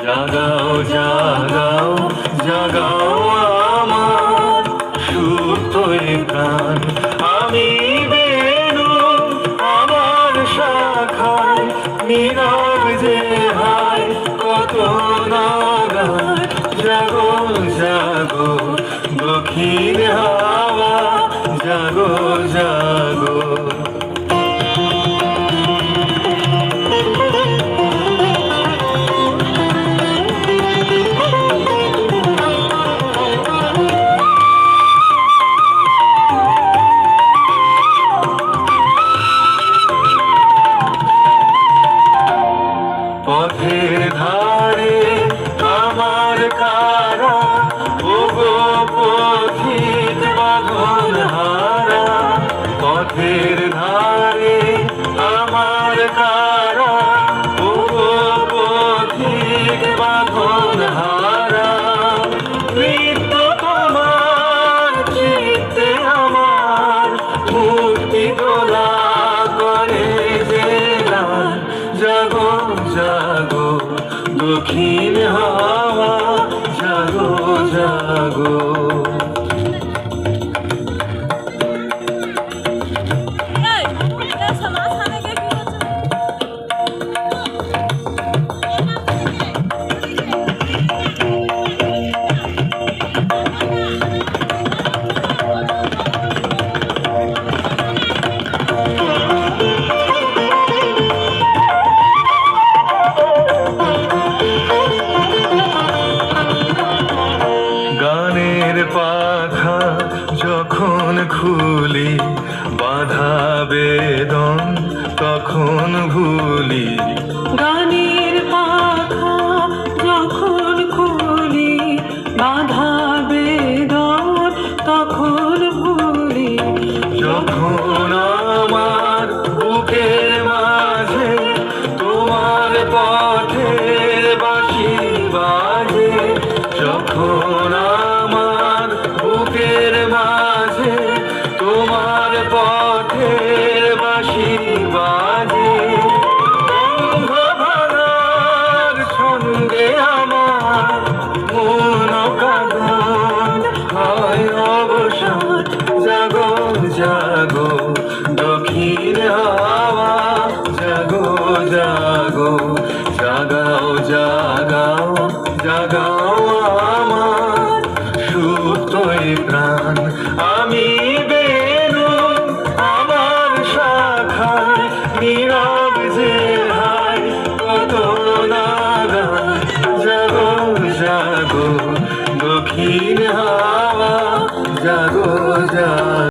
জাগাও জাগাও জাগাও আমার সুপ্ত এ প্রাণ। আমি বেনু আমার শাখায় নীরব যে হায় কত নাগান। জাগো জাগো দক্ষিণ হাওয়া, জাগো জাগো। পথের ধারে আমার কারা, ওগো পথিক বাঁধন হারা। পথের ধারে আমার কারা, ওগো পথিক বাঁধন হারা। নৃত্য তোমার চিত্তে আমার, মূর্তি দোলা করে যে গান। জাগো জাগো দক্ষিণ হাওয়া, জাগো জাগো। গানের পাখা যখন খুলি, বাধা বেদন তখন ভুলি। গানের পাখা যখন খুলি, বাধা বেদন তখন ভুলি। যখন আমার বুকের মাঝে তোমার পথের বাঁশি বাজে। যখন আমার বুকের মাঝে তোমার পথের বাঁশি বাজে। অঙ্গ ভাঙার ছন্দে আমার মন কাঁদন হয় অবসাদ। জাগো জাগো দক্ষিণ হাওয়া, জাগো জাগো। জাগাও জাগাও জাগাও আমার সুপ্ত এ প্রাণ। আমি বেনু আমার শাখায় নীরব যে হায় কত নাগান। জাগো জাগো দক্ষিণ হাওয়া, জাগো জাগো।